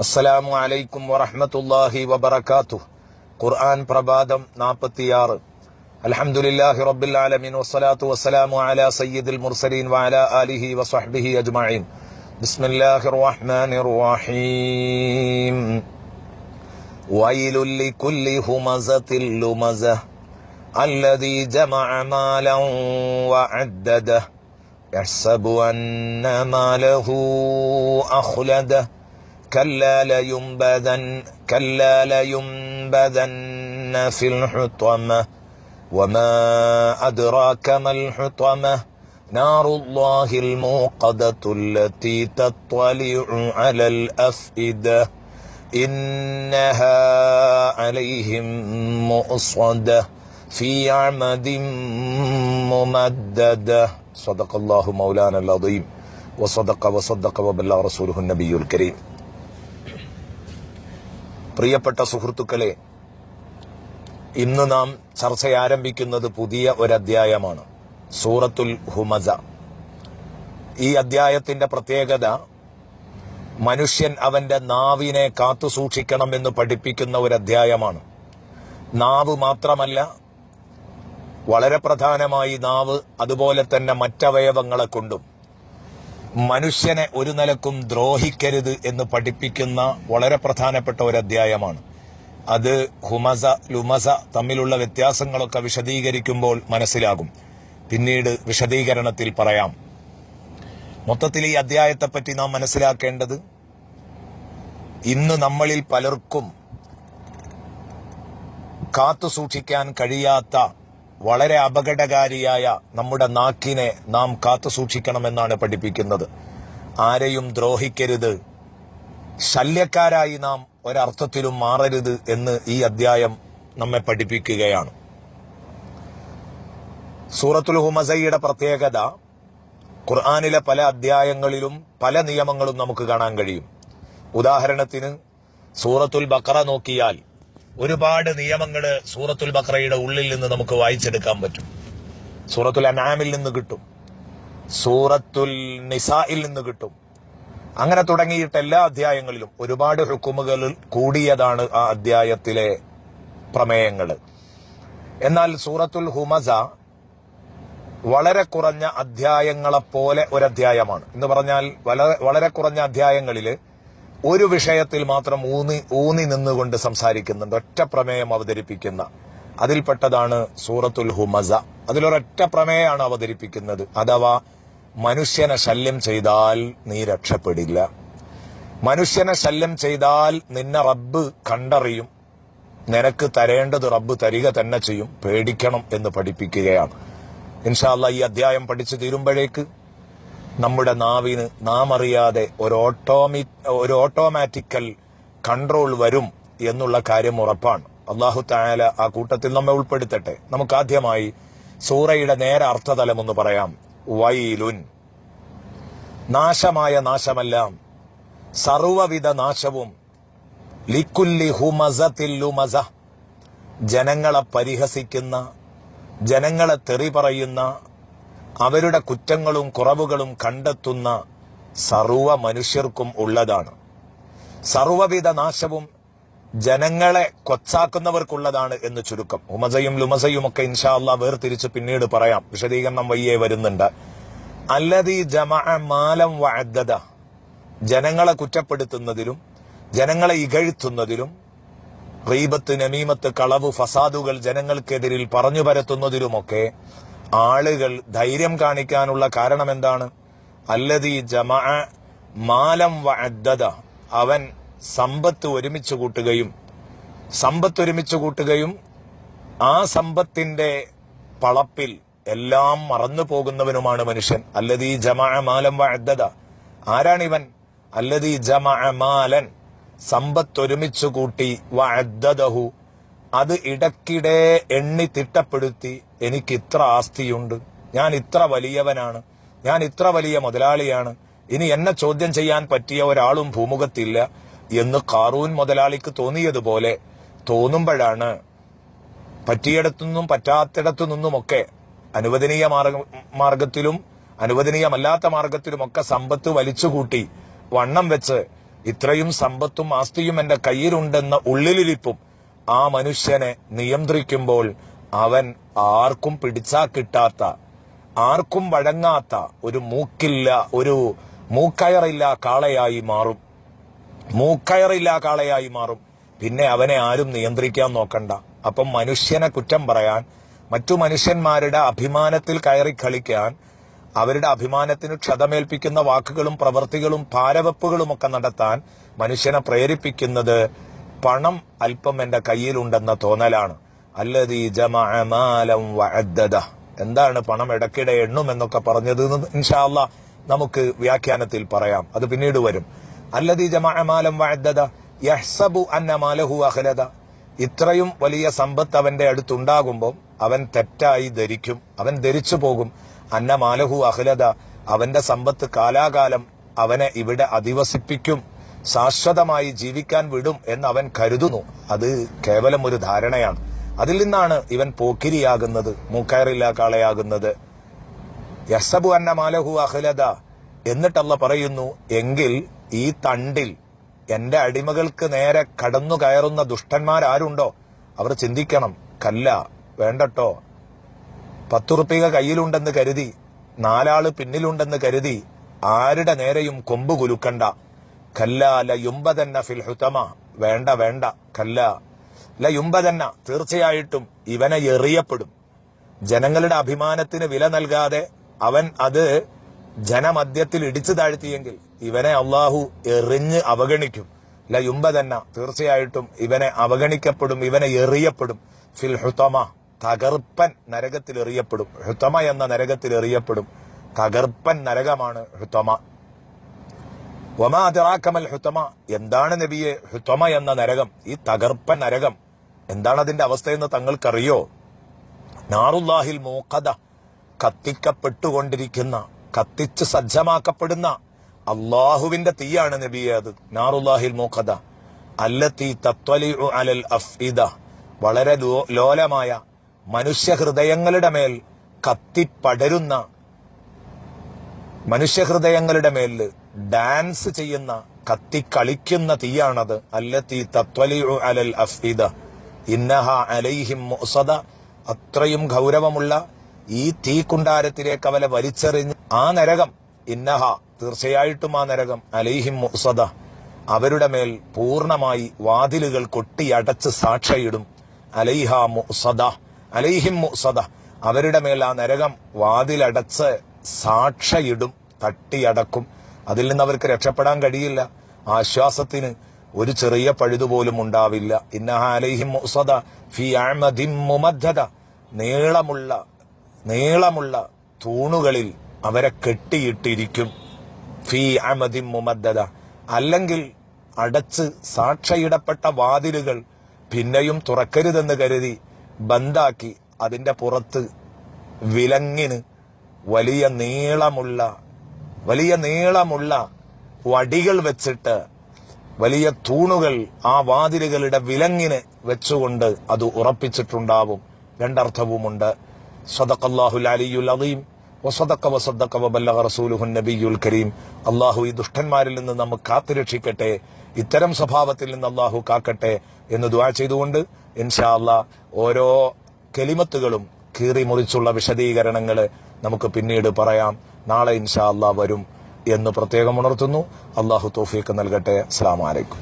അസ്സലാമു അലൈക്കും വറഹ്മത്തുള്ളാഹി വബറകാതുഹു. ഖുർആൻ പ്രഭാതം 46. അൽഹംദുലില്ലാഹി റബ്ബിൽ ആലമീൻ വസ്സലാത്തു വസ്സലാമു അലാ സയ്യിദിൽ മുർസലീൻ വഅലാ ആലിഹി വസ്വഹ്ബിഹി അജ്മഈൻ. ബിസ്മില്ലാഹിർ റഹ്മാനിർ റഹീം. വൈലുൽ ലികുല്ലി ഹുമസത്തിൽ ലുമസഹ അല്ലദീ ജമഅ മാലൻ വഅദ്ദദഹ യഹ്സബു അന്ന മാലഹു അഖ്ലദഹ كلا لينبذن في الحطمة وما أدراك ما الحطمة نار الله الموقدة التي تطلع على الأفئدة إنها عليهم مؤصدة في عمد ممددة. صدق الله مولانا العظيم وصدق وبلغ رسوله النبي الكريم. പ്രിയപ്പെട്ട സുഹൃത്തുക്കളെ, ഇന്ന് നാം ചർച്ച ആരംഭിക്കുന്നത് പുതിയ ഒരധ്യായമാണ്, സൂറത്തുൽ ഹുമസ. ഈ അധ്യായത്തിന്റെ പ്രത്യേകത മനുഷ്യൻ അവന്റെ നാവിനെ കാത്തുസൂക്ഷിക്കണമെന്ന് പഠിപ്പിക്കുന്ന ഒരധ്യായമാണ്. നാവ് മാത്രമല്ല, വളരെ പ്രധാനമായി നാവ് അതുപോലെ തന്നെ മറ്റവയവങ്ങളെ കൊണ്ടും മനുഷ്യനെ ഒരു നിലക്കും ദ്രോഹിക്കരുത് എന്ന് പഠിപ്പിക്കുന്ന വളരെ പ്രധാനപ്പെട്ട ഒരു അധ്യായമാണ്. അത് ഹുമസ ലുമസ തമ്മിലുള്ള വ്യത്യാസങ്ങളൊക്കെ വിശദീകരിക്കുമ്പോൾ മനസ്സിലാകും, പിന്നീട് വിശദീകരണത്തിൽ പറയാം. മൊത്തത്തിൽ ഈ അധ്യായത്തെപ്പറ്റി നാം മനസ്സിലാക്കേണ്ടത്, ഇന്ന് നമ്മളിൽ പലർക്കും കാത്തുസൂക്ഷിക്കാൻ കഴിയാത്ത വളരെ അപകടകാരിയായ നമ്മുടെ നാക്കിനെ നാം കാത്തുസൂക്ഷിക്കണമെന്നാണ് പഠിപ്പിക്കുന്നത്. ആരെയും ദ്രോഹിക്കരുത്, ശല്യക്കാരായി നാം ഒരർത്ഥത്തിലും മാറരുത് എന്ന് ഈ അധ്യായം നമ്മെ പഠിപ്പിക്കുകയാണ്. സൂറത്തുൽ ഹുമസയുടെ പ്രത്യേകത, ഖുർആനിലെ പല അധ്യായങ്ങളിലും പല നിയമങ്ങളും നമുക്ക് കാണാൻ കഴിയും. ഉദാഹരണത്തിന് സൂറത്തുൽ ബഖറ നോക്കിയാൽ ഒരുപാട് നിയമങ്ങൾ സൂറത്തുൽ ബഖറയുടെ ഉള്ളിൽ നിന്ന് നമുക്ക് വായിച്ചെടുക്കാൻ പറ്റും. സൂറത്തുൽ അൻആമിൽ നിന്ന് കിട്ടും, സൂറത്തുൽ നിസായിൽ നിന്ന് കിട്ടും. അങ്ങനെ തുടങ്ങിയിട്ട് എല്ലാ അധ്യായങ്ങളിലും ഒരുപാട് ഹുക്കുമുകൾ കൂടിയതാണ് ആ അധ്യായത്തിലെ പ്രമേയങ്ങൾ. എന്നാൽ സൂറത്തുൽ ഹുമസ വളരെ കുറഞ്ഞ അധ്യായങ്ങളെപ്പോലെ ഒരധ്യായമാണ്. എന്ന് പറഞ്ഞാൽ വളരെ കുറഞ്ഞ അധ്യായങ്ങളിൽ ഒരു വിഷയത്തിൽ മാത്രം ഊന്നി നിന്നുകൊണ്ട് സംസാരിക്കുന്നുണ്ട്, ഒറ്റ പ്രമേയം അവതരിപ്പിക്കുന്ന. അതിൽപ്പെട്ടതാണ് സൂറത്തുൽ ഹുമസ. അതിലൊരൊറ്റ പ്രമേയമാണ് അവതരിപ്പിക്കുന്നത്. അഥവാ മനുഷ്യനെ ശല്യം ചെയ്താൽ നീ രക്ഷപ്പെടില്ല, മനുഷ്യനെ ശല്യം ചെയ്താൽ നിന്നെ റബ്ബ് കണ്ടറിയും, നിനക്ക് തരേണ്ടത് റബ്ബ് തരിക തന്നെ ചെയ്യും, പേടിക്കണം എന്ന് പഠിപ്പിക്കുകയാണ്. ഇൻഷാ അല്ലാഹ് ഈ അധ്യായം പഠിച്ചു തീരുമ്പോഴേക്ക് നമ്മുടെ നാവിന് നാം അറിയാതെ ഒരു ഓട്ടോമാറ്റിക്കൽ കൺട്രോൾ വരും എന്നുള്ള കാര്യം ഉറപ്പാണ്. അല്ലാഹു തആല ആ കൂട്ടത്തിൽ നമ്മെ ഉൾപ്പെടുത്തട്ടെ. നമുക്ക് ആദ്യമായി സൂറയുടെ നേരെ അർത്ഥതലം ഒന്ന് പറയാം. വൈലുൻ, നാശമായ നാശമെല്ലാം, സർവവിധ നാശവും, ലിക്കുല്ലി ഹുമസത്തിൽ ലുമസ, ജനങ്ങളെ പരിഹസിക്കുന്ന, ജനങ്ങളെ തെറി പറയുന്ന, അവരുടെ കുറ്റങ്ങളും കുറവുകളും കണ്ടെത്തുന്ന സർവ മനുഷ്യർക്കും ഉള്ളതാണ്. സർവവിധ നാശവും ജനങ്ങളെ കൊച്ചാക്കുന്നവർക്കുള്ളതാണ് എന്ന് ചുരുക്കം. ഹുമസയും ലുമസയും ഒക്കെ ഇൻഷാ അല്ലാഹ് വേർതിരിച്ച് പിന്നീട് പറയാം, വിശദീകരണം വയ്യേ വരുന്നുണ്ട്. അല്ലദീ ജമഅ മാലൻ വഅദ്ദദ, ജനങ്ങളെ കുറ്റപ്പെടുത്തുന്നതിലും ജനങ്ങളെ ഇകഴ്ത്തുന്നതിലും, ഗീബത്ത്, നമീമത്ത്, കളവ്, ഫസാദുകൾ ജനങ്ങൾക്കെതിരിൽ പറഞ്ഞു പരത്തുന്നതിലുമൊക്കെ ആളുകൾ ധൈര്യം കാണിക്കാനുള്ള കാരണം എന്താണ്? അല്ലദീ ജമഅ മാലൻ വഅദ്ദദ, അവൻ സമ്പത്ത് ഒരുമിച്ച് കൂട്ടുകയും ആ സമ്പത്തിന്റെ പളപ്പിൽ എല്ലാം മറന്നു പോകുന്നവനുമാണ് മനുഷ്യൻ. അല്ലദീ ജമഅ മാലൻ വഅദ്ദദ, ആരാണിവൻ? അല്ലദീ ജമഅ മാലൻ, സമ്പത്ത് ഒരുമിച്ച് കൂട്ടി, വഅദ്ദദഹു, അത് ഇടയ്ക്കിടെ എണ്ണി തിട്ടപ്പെടുത്തി, എനിക്ക് ഇത്ര ആസ്തിയുണ്ട്, ഞാൻ ഇത്ര വലിയവനാണ്, ഞാൻ ഇത്ര വലിയ മുതലാളിയാണ്, ഇനി എന്നെ ചോദ്യം ചെയ്യാൻ പറ്റിയ ഒരാളും ഭൂമുഖത്തില്ല എന്ന് ഖാറൂൻ മുതലാളിക്ക് തോന്നിയതുപോലെ തോന്നുമ്പോഴാണ് പറ്റിയിടത്തുനിന്നും പറ്റാത്തിടത്തു നിന്നുമൊക്കെ അനുവദനീയ മാർഗത്തിലും അനുവദനീയമല്ലാത്ത മാർഗത്തിലുമൊക്കെ സമ്പത്ത് വലിച്ചുകൂട്ടി വണ്ണം വെച്ച് ഇത്രയും സമ്പത്തും ആസ്തിയും എന്റെ കയ്യിലുണ്ടെന്ന ഉള്ളിലിരിപ്പും ആ മനുഷ്യനെ നിയന്ത്രിക്കുമ്പോൾ അവൻ ആർക്കും പിടിച്ചാ കിട്ടാത്ത, ആർക്കും വഴങ്ങാത്ത ഒരു മൂക്കയറില്ല കാളയായി മാറും. പിന്നെ അവനെ ആരും നിയന്ത്രിക്കാൻ നോക്കണ്ട. അപ്പം മനുഷ്യനെ കുറ്റം പറയാൻ, മറ്റു മനുഷ്യന്മാരുടെ അഭിമാനത്തിൽ കയറി കളിക്കാൻ, അവരുടെ അഭിമാനത്തിന് ക്ഷതമേൽപ്പിക്കുന്ന വാക്കുകളും പ്രവൃത്തികളും ഭാരവെപ്പുകളുമൊക്കെ നടത്താൻ മനുഷ്യനെ പ്രേരിപ്പിക്കുന്നത് പണം അല്പം എന്റെ കയ്യിലുണ്ടെന്ന തോന്നലാണ്. അല്ലദീ ജമഅ മാലൻ വഅദ്ദദ. എന്താണ് പണം ഇടയ്ക്കിടെ എണ്ണുമെന്നൊക്കെ പറഞ്ഞത് ഇൻഷാ അല്ലാഹ് നമുക്ക് വ്യാഖ്യാനത്തിൽ പറയാം, അത് പിന്നീട് വരും. അല്ലദീ ജമഅ മാലൻ വഅദ്ദദ യഹ്സബു അന്ന മാലഹു അഖ്ലദ. ഇത്രയും വലിയ സമ്പത്ത് അവന്റെ അടുത്തുണ്ടാകുമ്പോൾ അവൻ തെറ്റായി ധരിക്കും, അവൻ ധരിച്ചു പോകും. അന്ന മാലഹു അഖ്ലദ, അവന്റെ സമ്പത്ത് കാലാകാലം അവനെ ഇവിടെ അധിവസിപ്പിക്കും, ശാശ്വതമായി ജീവിക്കാൻ വിടും എന്ന് അവൻ കരുതുന്നു. അത് കേവലം ഒരു ധാരണയാണ്. അതിൽ നിന്നാണ് ഇവൻ പോക്കിരിയാകുന്നത്, മൂക്കയറില്ലാ കാളയാകുന്നത്. യഹ്സബു അന്ന മാലഹു അഖ്ലദ. എന്നിട്ടല്ല പറയുന്നു, എങ്കിൽ ഈ തണ്ടിൽ എന്റെ അടിമകൾക്ക് നേരെ കടന്നു കയറുന്ന ദുഷ്ടന്മാരാരുണ്ടോ അവർ ചിന്തിക്കണം, കല്ല വേണ്ടട്ടോ, 10 റുപ്യ കയ്യിലുണ്ടെന്ന് കരുതി, 4 ആള് പിന്നിലുണ്ടെന്ന് കരുതി ആരുടെ നേരെയും കൊമ്പ് കുലുക്കണ്ട. കല്ല ലയുംബദന്ന ഫിൽ ഹുതമ. വേണ്ട കല്ല ലയുംബദന്ന, തീർച്ചയായിട്ടും ഇവനെ എറിയപ്പെടും. ജനങ്ങളുടെ അഭിമാനത്തിന് വില നൽകാതെ അവൻ അത് ജനമധ്യത്തിൽ ഇടിച്ചു താഴ്ത്തിയെങ്കിൽ ഇവനെ അള്ളാഹു എറിഞ്ഞ് അവഗണിക്കും. ലയുംബദന്ന, തീർച്ചയായിട്ടും ഇവനെ അവഗണിക്കപ്പെടും, ഇവനെ എറിയപ്പെടും. ഫിൽ ഹുതമ, തകർപ്പൻ നരകത്തിൽ എറിയപ്പെടും. ഹുതമ എന്ന നരകത്തിൽ എറിയപ്പെടും. തകർപ്പൻ നരകമാണ് ഹുതമ. വമാ അദ്റാക മൽ ഹുതമ. എന്താണ് നബിയെ ഹുതമ എന്ന നരകം, ഈ തകർപ്പൻ നരകം? എന്താണ് അതിന്റെ അവസ്ഥയെന്ന് തങ്ങൾക്കറിയോ? നാറുല്ലാഹിൽ മൂഖദ, കത്തിക്കപ്പെട്ടുകൊണ്ടിരിക്കുന്ന, കത്തിച്ച് സജ്ജമാക്കപ്പെടുന്ന അള്ളാഹുവിന്റെ തീയാണ് നബിയെ അത്. നാറുല്ലാഹിൽ മൂഖദ അല്ലത്തി തത്വലിഉ അലൽ അഫ്ഇദ. വളരെ ലോലമായ മനുഷ്യഹൃദയങ്ങളുടെ മേൽ കത്തിപ്പടരുന്ന, മനുഷ്യഹൃദയങ്ങളുടെ മേൽ ഡാൻസ് ചെയ്യുന്ന, കത്തിക്കളിക്കുന്ന തീയാണത്. അല്ലത്തി തത്വലിഉ അലൽ അഫ്ഇദ ഇന്നഹ അലൈഹിം മുഅ്സദ. അത്രയും ഗൗരവമുള്ള ഈ തീക്കുണ്ടാരത്തിലേക്ക് അവരെ വലിച്ചെറിഞ്ഞ് ആ നരകം, ഇന്നഹ, തീർച്ചയായിട്ടും ആ നരകം, അലൈഹിം മുഅ്സദ, അവരുടെ മേൽ പൂർണ്ണമായി വാതിലുകൾ കൊട്ടിയടച്ച് സാക്ഷയിടും. അലൈഹ മുഅ്സദ, അലൈഹിം മുഅ്സദ, അവരുടെ മേൽ ആ നരകം വാതിലടച്ച് സാക്ഷയിടും, തട്ടിയടക്കും. അതിൽ നിന്ന് അവർക്ക് രക്ഷപ്പെടാൻ കഴിയില്ല. ആശ്വാസത്തിന് ഒരു ചെറിയ പഴുതുപോലും ഉണ്ടാവില്ല. ഇന്നഹ അലൈഹിം മുഅ്സദ ഫീ അഅമദിൻ മുമദ്ദദ. നീളമുള്ള തൂണുകളിൽ അവരെ കെട്ടിയിട്ടിരിക്കും. ഫീ അഅമദിൻ മുമദ്ദദ. അല്ലെങ്കിൽ അടച്ച് സാക്ഷയിടപ്പെട്ട വാതിലുകൾ പിന്നെയും തുറക്കരുതെന്ന് കരുതി ബന്ധാക്കി അതിന്റെ പുറത്ത് വിലങ്ങിന് വലിയ നീളമുള്ള വടികൾ വെച്ചിട്ട് വലിയ തൂണുകൾ ആ വാതിലുകളുടെ വിലങ്ങിന് വെച്ചുകൊണ്ട് അത് ഉറപ്പിച്ചിട്ടുണ്ടാവും. രണ്ടർത്ഥവുമുണ്ട്. സദഖല്ലാഹുൽ അലിയുൽ അദീം വസദഖ വബല്ലഗ റസൂലുഹുൻ നബിയുൽ കരീം. അല്ലാഹു ഈ ദുഷ്ടന്മാരിൽ നിന്ന് നമുക്ക് കാത്തുരക്ഷിക്കട്ടെ, ഇത്തരം സ്വഭാവത്തിൽ നിന്ന് അല്ലാഹു കാക്കട്ടെ എന്ന് ദുആ ചെയ്തുകൊണ്ട് ഇൻഷാ അല്ലാഹ് ഓരോ കലിമത്തുകളും കീറി മുറിച്ചുള്ള വിശദീകരണങ്ങൾ നമുക്ക് പിന്നീട് പറയാം. നാളെ ഇൻഷാ അല്ലാഹ് വരും എന്ന് പ്രത്യേകം ഉണർത്തുന്നു. അല്ലാഹു തൗഫീഖ് നൽകട്ടെ. അസ്സലാമു അലൈക്കും.